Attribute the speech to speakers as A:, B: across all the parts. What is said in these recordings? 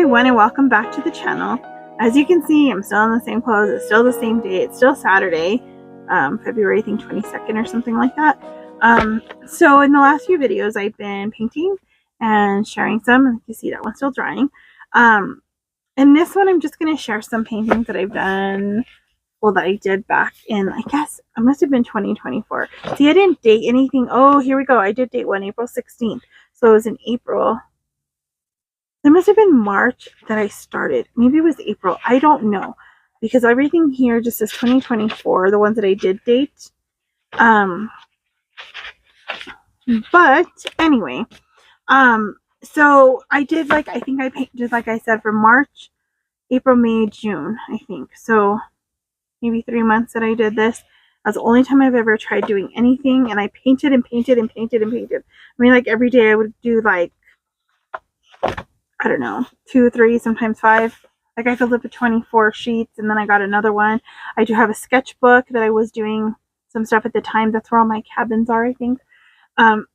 A: everyone, and welcome back to the channel. As you can see, I'm still in the same clothes. It's still the same day. It's still Saturday, February, I think 22nd or something like that. So in the last few videos, I've been painting and sharing some. And you see that one's still drying. In this one, I'm just going to share some paintings that I've done, well, that I did back in, I guess, it must have been 2024. See, I didn't date anything. Oh, here we go. I did date one, April 16th. So it was in April. It must have been March that I started. Maybe it was April. I don't know. Because everything here just says 2024, the ones that I did date. But anyway, so I did, like, I think I painted, like I said, from March, April, May, June, I think. So maybe 3 months that I did this. That's the only time I've ever tried doing anything. And I painted and painted and painted and painted. I mean, like, every day I would do, like, I don't know, 2, 3, sometimes 5. Like, I filled up to 24 sheets, and then I got another one. I do have a sketchbook that I was doing some stuff at the time. That's where all my cabins are, I think. And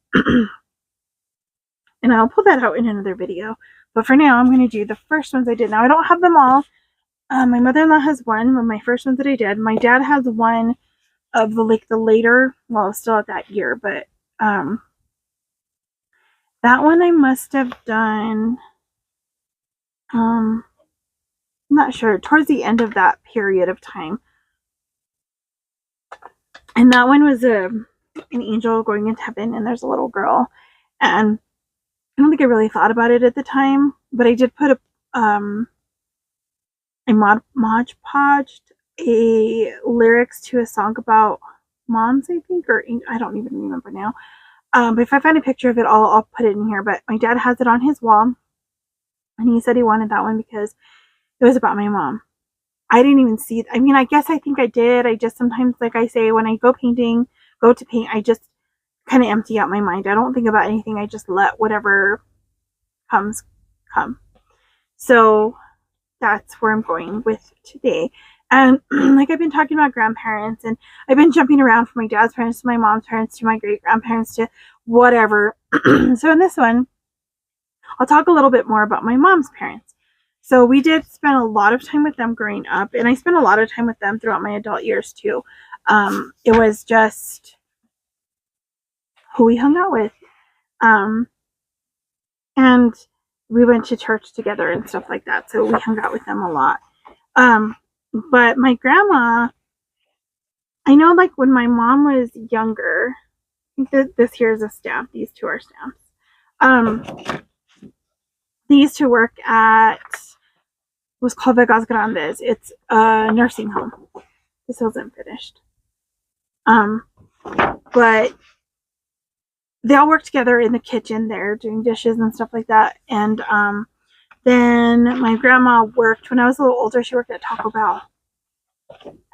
A: I'll pull that out in another video. But for now, I'm going to do the first ones I did. Now, I don't have them all. My mother-in-law has one of my first ones that I did. My dad has one of the, like, the later, well, still at that year, but that one I must have done, I'm not sure, towards the end of that period of time. And that one was an angel going into heaven, and there's a little girl. And I don't think I really thought about it at the time, but I did put Mod Podged lyrics to a song about moms, I think, or I don't even remember now. But if I find a picture of it, I'll put it in here. But my dad has it on his wall, and he said he wanted that one because it was about my mom. I didn't even see it. I mean, I guess I think I did. I just sometimes, like I say, when I go to paint, I just kind of empty out my mind. I don't think about anything. I just let whatever comes come. So that's where I'm going with today. And like, I've been talking about grandparents, and I've been jumping around from my dad's parents to my mom's parents to my great grandparents to whatever. So in this one, I'll talk a little bit more about my mom's parents. So we did spend a lot of time with them growing up, and I spent a lot of time with them throughout my adult years too. It was just who we hung out with. And we went to church together and stuff like that. So we hung out with them a lot. But my grandma, I know, like, when my mom was younger, I think this here is a stamp. These two are stamps. They used to work at, was called Vegas Grandes. It's a nursing home. This wasn't finished. But they all worked together in the kitchen there, doing dishes and stuff like that. And then my grandma worked, when I was a little older, she worked at Taco Bell.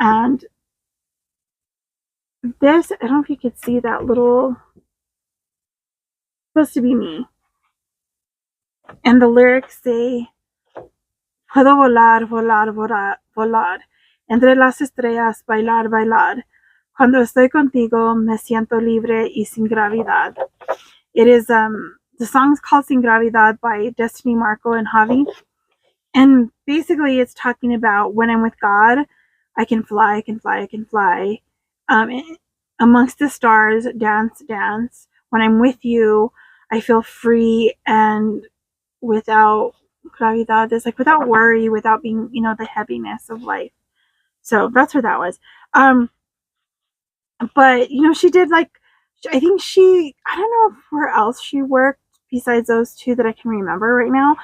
A: And this, I don't know if you could see that little, supposed to be me. And the lyrics say, puedo volar, volar, volar, volar. Entre las estrellas, bailar, bailar. Cuando estoy contigo, me siento libre y sin gravedad. It is, the song's called Sin Gravedad by Destiny, Marco, and Javi. And basically it's talking about when I'm with God, I can fly, I can fly, I can fly. Amongst the stars, dance, dance. When I'm with you, I feel free and without gravedad, is like without worry, without being, you know, the heaviness of life. So that's what that was. But, you know, she did, like, I think I don't know where else she worked besides those two that I can remember right now.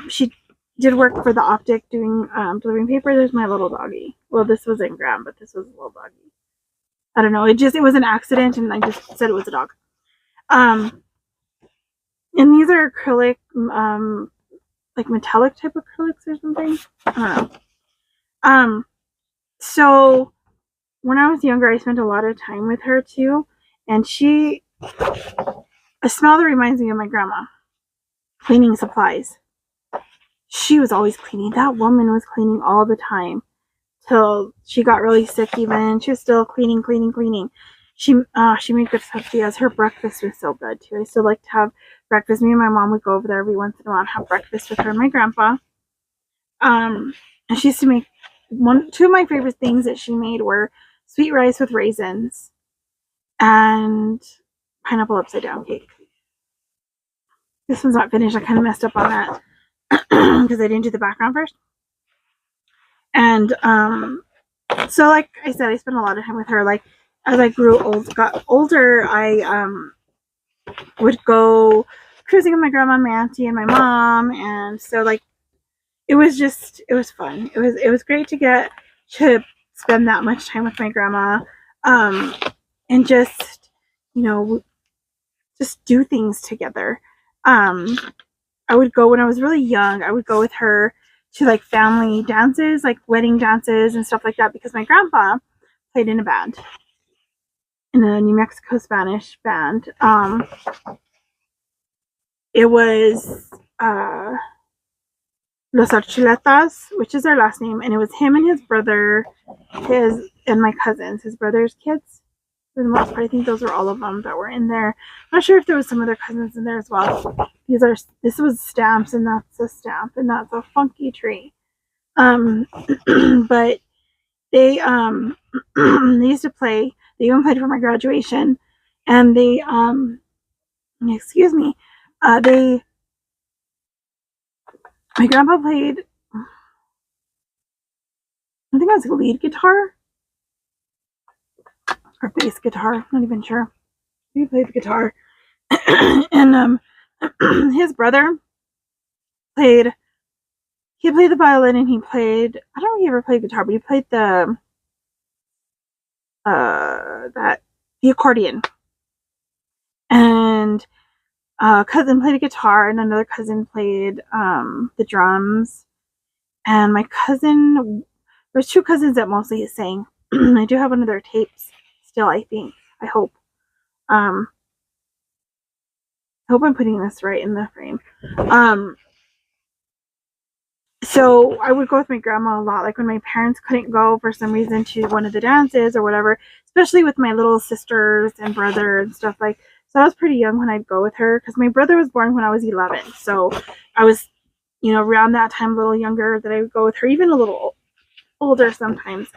A: She did work for the Optic doing, delivering paper. There's my little doggy. Well, this was Ingram, but this was a little doggy. I don't know. It was an accident, and I just said it was a dog. And these are acrylic, like metallic type acrylics or something. I don't know. So when I was younger, I spent a lot of time with her too. And a smell that reminds me of my grandma. Cleaning supplies. She was always cleaning. That woman was cleaning all the time. Till she got really sick even. She was still cleaning. She made good tortillas. Her breakfast was so good too. I still like to have breakfast. Me and my mom would go over there every once in a while and have breakfast with her and my grandpa. And she used to make two of my favorite things that she made were sweet rice with raisins and pineapple upside down cake. This one's not finished. I kind of messed up on that because I didn't do the background first. And so like I said, I spent a lot of time with her. Like as I got older, I would go cruising with my grandma, my auntie, and my mom. And so like it was fun. It was great to get to spend that much time with my grandma, and just, you know, just do things together. I would go when I was really young. I would go with her to like family dances, like wedding dances and stuff like that, because my grandpa played in a band, in a New Mexico Spanish band. It was Los Archuletas, which is their last name, and it was him and his brother, and my cousins, his brother's kids. For the most part, I think those were all of them that were in there. I'm not sure if there was some other cousins in there as well. This was Stamps, and that's a stamp, and that's a funky tree. But they they used to play. They even played for my graduation, and they excuse me, my grandpa played, I think it was lead guitar or bass guitar. I'm not even sure. He played the guitar, and his brother played. He played the violin, and he played. I don't know if he ever played guitar, but he played the accordion. And a cousin played a guitar, and another cousin played the drums. And my cousin, there's two cousins that mostly sang. I do have one of their tapes still, I think. I hope. I hope I'm putting this right in the frame. So I would go with my grandma a lot, like when my parents couldn't go for some reason to one of the dances or whatever, especially with my little sisters and brother and stuff like. So I was pretty young when I'd go with her, because my brother was born when I was 11. So I was, you know, around that time, a little younger, that I would go with her, even a little older sometimes.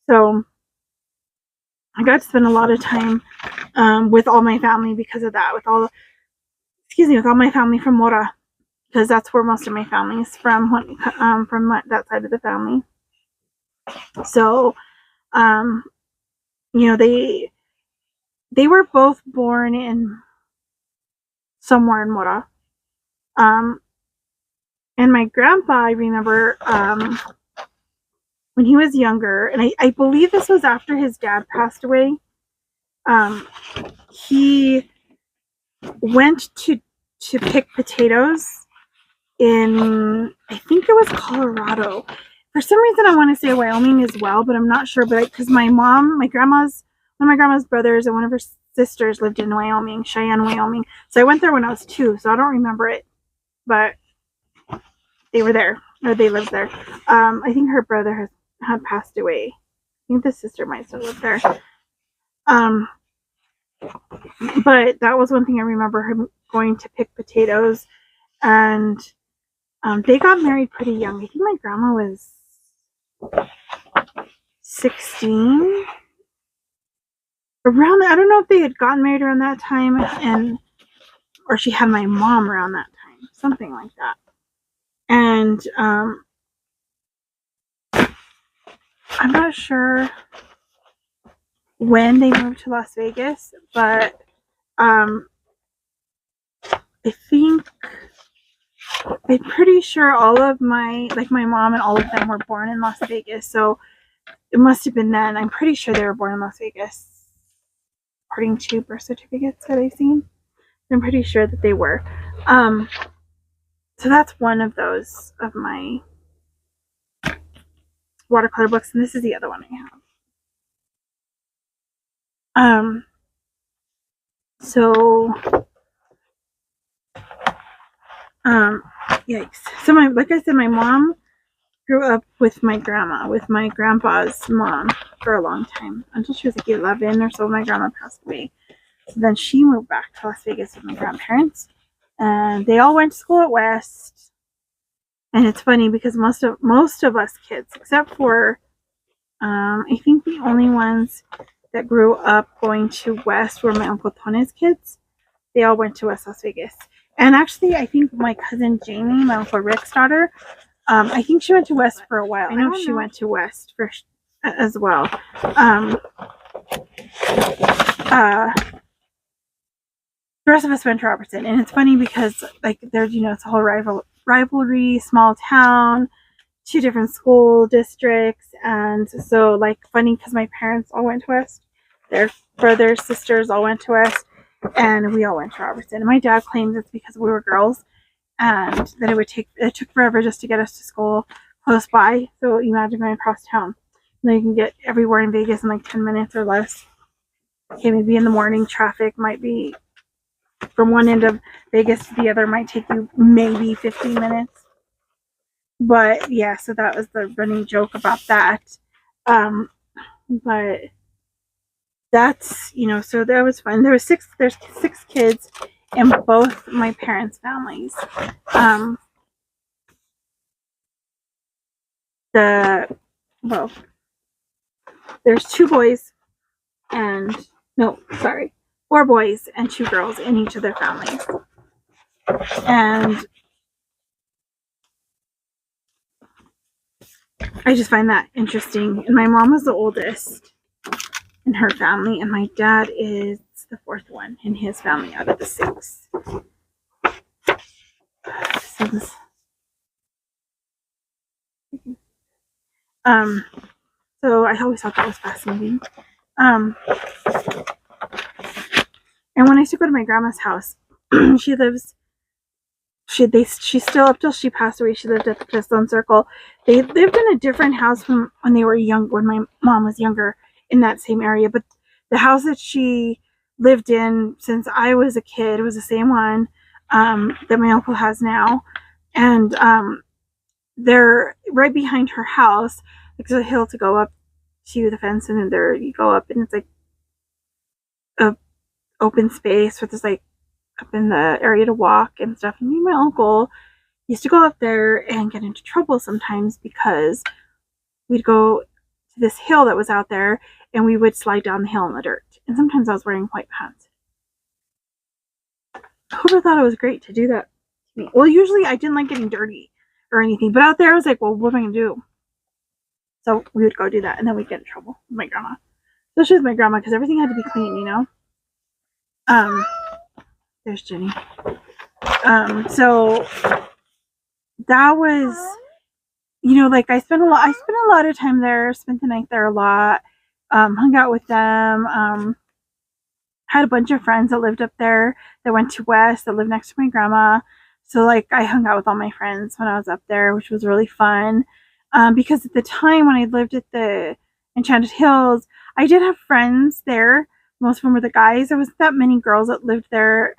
A: So I got to spend a lot of time with all my family because of that, with all my family from Mora, because that's where most of my family is from that side of the family. So, you know, they were both born in somewhere in Mora. And my grandpa, I remember, when he was younger, and I believe this was after his dad passed away, he went to pick potatoes in, I think it was Colorado. For some reason, I want to say Wyoming as well, but I'm not sure. But because one of my grandma's brothers and one of her sisters lived in Wyoming, Cheyenne, Wyoming. So I went there when I was 2, so I don't remember it, but they were there, or they lived there. I think her brother had passed away. I think the sister might still live there. But that was one thing I remember, him going to pick potatoes, and they got married pretty young. I think my grandma was 16. Around that, I don't know if they had gotten married around that time, or she had my mom around that time, something like that. And I'm not sure when they moved to Las Vegas, but I'm pretty sure all of my mom and all of them were born in Las Vegas, so it must have been then. I'm pretty sure they were born in Las Vegas, according to birth certificates that I've seen. I'm pretty sure that they were. So that's one of those of my watercolor books, and this is the other one I have. So yikes. So like I said, my mom grew up with my grandma, with my grandpa's mom, for a long time, until she was like 11 or so. My grandma passed away. So then she moved back to Las Vegas with my grandparents, and they all went to school at West. And it's funny because most of us kids, except for I think the only ones that grew up going to West were my Uncle Tone's kids. They all went to West Las Vegas. And actually, I think my cousin Jamie, my Uncle Rick's daughter, I think she went to West for a while. I know she went to West for as well. The rest of us went to Robertson, and it's funny because like there's it's a whole rivalry, small town, 2 different school districts, and so like funny because my parents all went to West, their brothers, sisters all went to West, and we all went to Robertson. And my dad claims it's because we were girls, and that it took forever just to get us to school close by. So imagine going across town. And then you can get everywhere in Vegas in like 10 minutes or less. Okay, maybe in the morning traffic might be from one end of Vegas to the other might take you maybe 15 minutes. But yeah, so that was the running joke about that. But that's so that was fun. There's 6 kids in both my parents' families. There's 2 boys and 4 boys and 2 girls in each of their families. And I just find that interesting. And my mom was the oldest in her family, and my dad is the 4th one in his family out of the 6. So I always thought that was fascinating. And when I used to go to my grandma's house, she's still, up till she passed away, she lived at the Crystal Circle. They lived in a different house from when they were young, when my mom was younger, in that same area. But the house that she lived in since I was a kid was the same one that my uncle has now. And they're right behind her house. There's a hill to go up to the fence, and then there you go up, and it's like a open space where there's like up in the area to walk and stuff. And me and my uncle used to go up there and get into trouble sometimes because we'd go to this hill that was out there, and we would slide down the hill in the dirt. And sometimes I was wearing white pants. Whoever thought it was great to do that to me? Well, usually I didn't like getting dirty or anything, but out there I was like, well, what am I gonna do? So we would go do that, and then we'd get in trouble with my grandma, especially with my grandma, because everything had to be clean, There's Jenny. So that was, like I spent a lot of time there, spent the night there a lot, hung out with them, had a bunch of friends that lived up there that went to West, that lived next to my grandma. So like I hung out with all my friends when I was up there, which was really fun. Because at the time when I lived at the Enchanted Hills, I did have friends there. Most of them were the guys. There wasn't that many girls that lived there.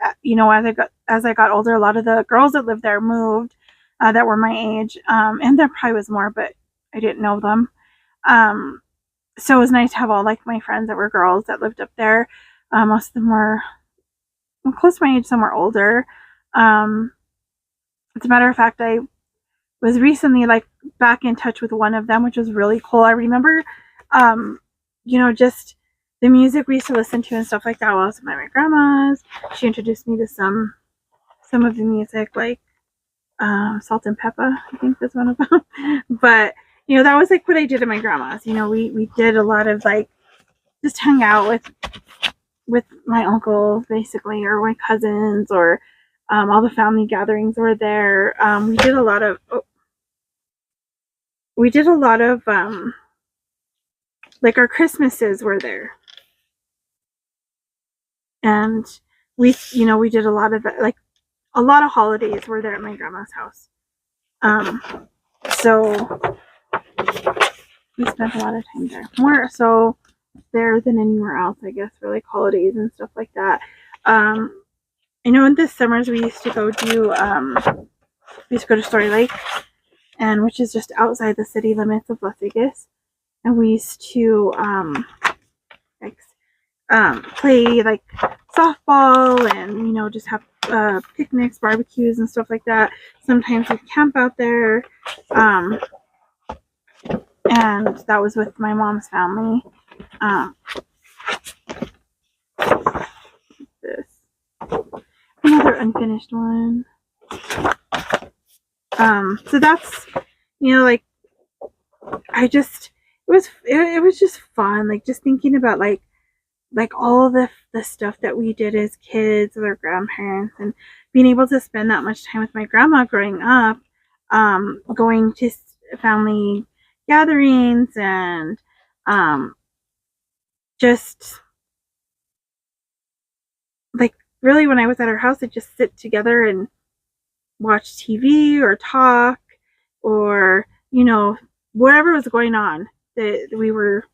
A: As I got older, a lot of the girls that lived there moved, that were my age. And there probably was more, but I didn't know them. So it was nice to have all like my friends that were girls that lived up there. Most of them were close to my age, some were older. As a matter of fact, I was recently like back in touch with one of them, which was really cool. I remember, just the music we used to listen to and stuff like that while I was at my grandma's. She introduced me to some of the music, like Salt and Pepper, I think that's one of them. But that was like what I did at my grandma's. We did a lot of like just hang out with my uncles basically, or my cousins, or all the family gatherings were there. We did a lot of like our Christmases were there, and we did a lot of that, like a lot of holidays were there at my grandma's house. So we spent a lot of time there, more so there than anywhere else, I guess, for like holidays and stuff like that. I know in the summers we used to go to Story Lake, and which is just outside the city limits of Las Vegas, and we used to play like softball and just have picnics, barbecues, and stuff like that. Sometimes we'd camp out there. And that was with my mom's family. This another unfinished one. So that's, like, it was just fun, like, just thinking about like all the stuff that we did as kids with our grandparents, and being able to spend that much time with my grandma growing up, going to family gatherings, and just like, really, when I was at her house, I'd just sit together and watch TV or talk, or whatever was going on that we were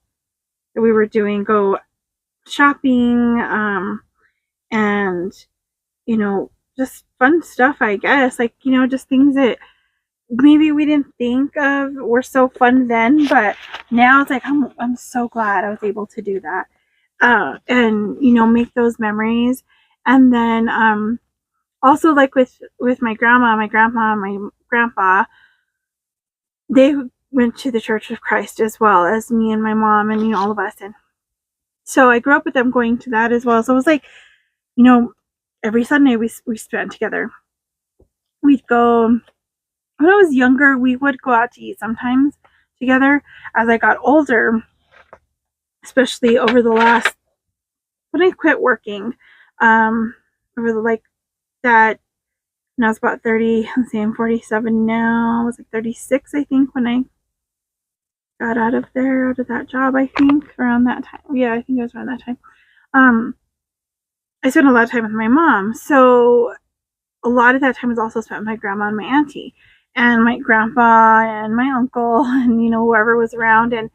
A: doing, go shopping, and just fun stuff, I guess, like, just things that maybe we didn't think of were so fun then, but now it's like I'm so glad I was able to do that, and make those memories. And then also, like, with my grandma, my grandpa, my grandpa, they went to the Church of Christ as well as me and my mom, and all of us, and so I grew up with them going to that as well. So it was like, every Sunday we spent together. We'd go, when I was younger, we would go out to eat sometimes together. As I got older, especially over the last, when I quit working, over the, like, that, when I was about 30, let's see, I'm 47 now. I was like 36, I think, when I got out of that job, I think, around that time. Yeah, I think it was around that time. I spent a lot of time with my mom, so a lot of that time was also spent with my grandma and my auntie, and my grandpa and my uncle, and whoever was around. And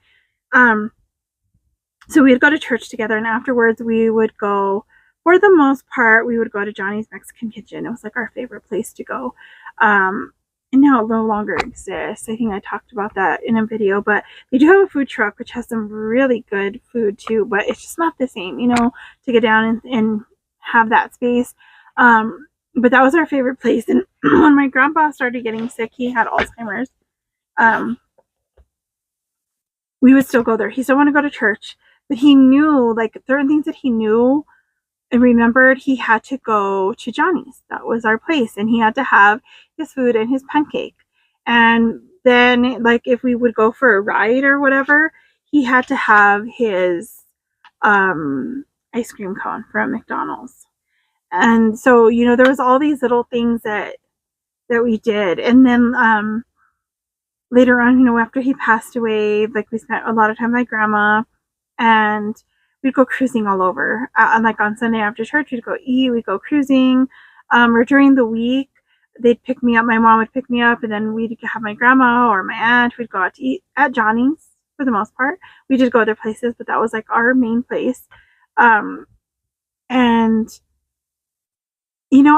A: so we'd go to church together, and afterwards we would go, for the most part, we would go to Johnny's Mexican Kitchen. It was like our favorite place to go. And now it no longer exists. I think I talked about that in a video, but they do have a food truck which has some really good food too, but it's just not the same, to get down and have that space. But that was our favorite place. And when my grandpa started getting sick, he had Alzheimer's, we would still go there. He still wanted to go to church, but he knew, like, there are things that he knew and remembered. He had to go to Johnny's. That was our place, and he had to have his food and his pancake. And then, like, if we would go for a ride or whatever, he had to have his ice cream cone from McDonald's. And so, there was all these little things that we did. And then later on, after he passed away, like, we spent a lot of time with my grandma, and we'd go cruising all over. Like, on Sunday after church, we'd go eat, we'd go cruising. Or during the week, they'd pick me up. My mom would pick me up, and then we'd have my grandma or my aunt. We'd go out to eat at Johnny's for the most part. We did go other places, but that was like our main place. And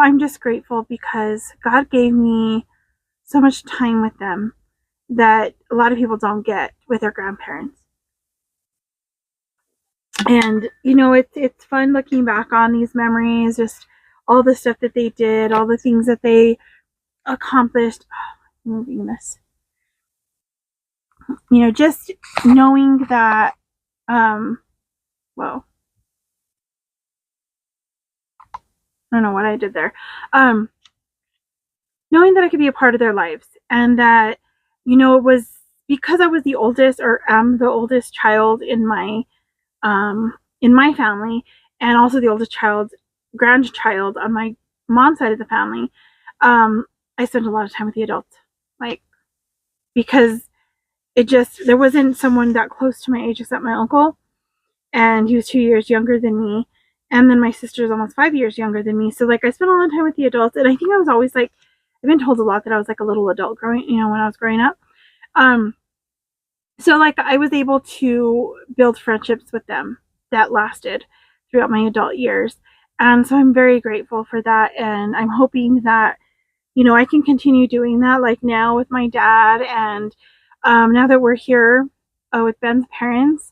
A: I'm just grateful because God gave me so much time with them that a lot of people don't get with their grandparents. And it's fun looking back on these memories, just all the stuff that they did, all the things that they accomplished. Moving this, just knowing that, whoa, I don't know what I did there. Knowing that I could be a part of their lives, and that, it was because I was the oldest, or am the oldest child in my family, and also the oldest grandchild on my mom's side of the family. I spent a lot of time with the adults, like, because there wasn't someone that close to my age except my uncle, and he was 2 years younger than me. And then my sister's almost 5 years younger than me. So, like, I spent a lot of time with the adults, and I think I was always, like, I've been told a lot that I was like a little adult when I was growing up. So, like, I was able to build friendships with them that lasted throughout my adult years. And so I'm very grateful for that. And I'm hoping that, I can continue doing that, like now with my dad. And now that we're here with Ben's parents,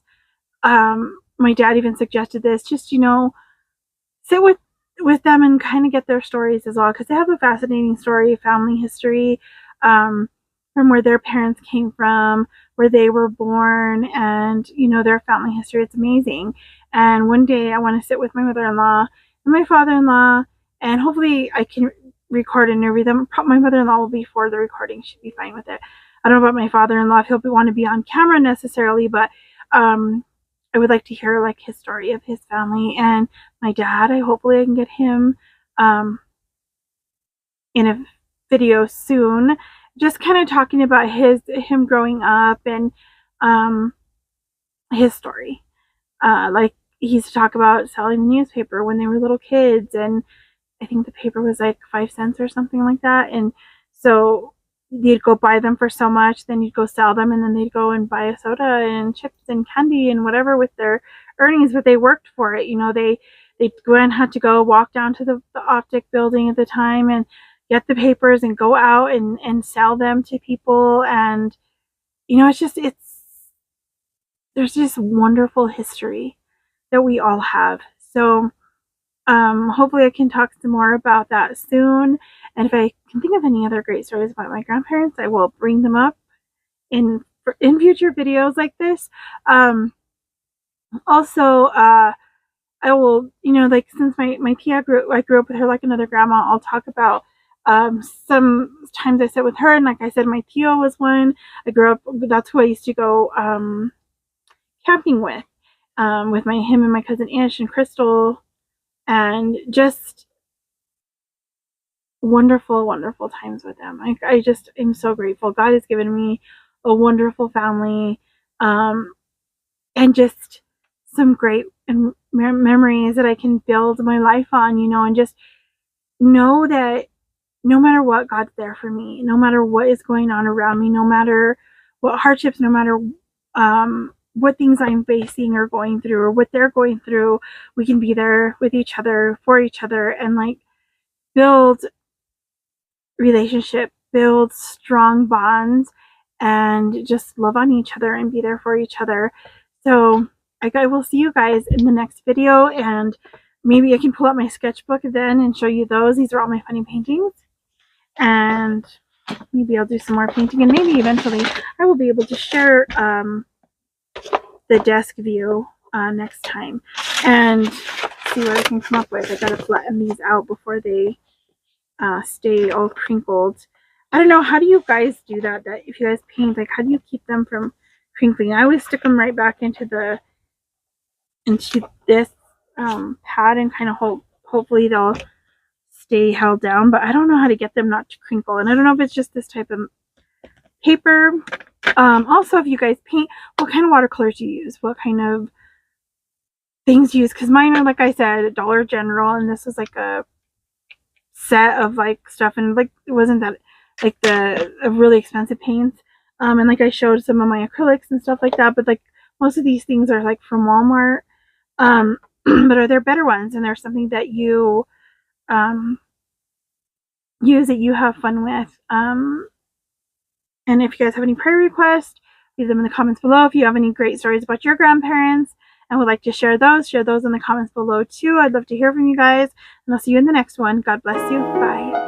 A: my dad even suggested this, just, sit with with them and kind of get their stories as well, because they have a fascinating story, family history, from where their parents came from, where they were born, and their family history. It's amazing. And one day I want to sit with my mother-in-law and my father-in-law, and hopefully I can record and interview them. My mother-in-law will be for the recording. She'd be fine with it. I don't know about my father-in-law if he'll want to be on camera necessarily, but I would like to hear like his story of his family. And my dad, hopefully I can get him in a video soon, just kind of talking about him growing up and his story. Like he used to talk about selling the newspaper when they were little kids, and I think the paper was like 5 cents or something like that. And so you'd go buy them for so much, then you'd go sell them, and then they'd go and buy a soda and chips and candy and whatever with their earnings, but they worked for it. They had to go walk down to the optic building at the time and get the papers and go out and sell them to people. And there's just wonderful history that we all have. So hopefully I can talk some more about that soon. And if I can think of any other great stories about my grandparents, I will bring them up in future videos like this. Also, I will, like since my tia I grew up with her like another grandma, I'll talk about some times I sit with her, and like I said, my tio was one. I grew up, that's who I used to go camping with him and my cousin Ish and Crystal, and just wonderful times with them. I just am so grateful. God has given me a wonderful family, and just some great memories that I can build my life on, and just know that no matter what, God's there for me. No matter what is going on around me, no matter what hardships, no matter what things I'm facing or going through or what they're going through, we can be there with each other, for each other, and like build relationship, build strong bonds, and just love on each other and be there for each other. So I will see you guys in the next video, and maybe I can pull out my sketchbook then and show you those. These are all my funny paintings, and maybe I'll do some more painting, and maybe eventually I will be able to share the desk view next time and see what I can come up with. I gotta flatten these out before they stay all crinkled. I don't know, how do you guys do that if you guys paint, like how do you keep them from crinkling? I always stick them right back into this pad and kind of hopefully they'll stay held down, but I don't know how to get them not to crinkle, and I don't know if it's just this type of paper. Also, if you guys paint, what kind of watercolors do you use? What kind of things you use? Because mine are, like I said, Dollar General, and this was like a set of like stuff, and like it wasn't that like the really expensive paints. And like I showed some of my acrylics and stuff like that, but like most of these things are like from Walmart. But are there better ones, and there's something that you use that you have fun with? And if you guys have any prayer requests, leave them in the comments below. If you have any great stories about your grandparents and would like to share those in the comments below too. I'd love to hear from you guys, and I'll see you in the next one. God bless you. Bye.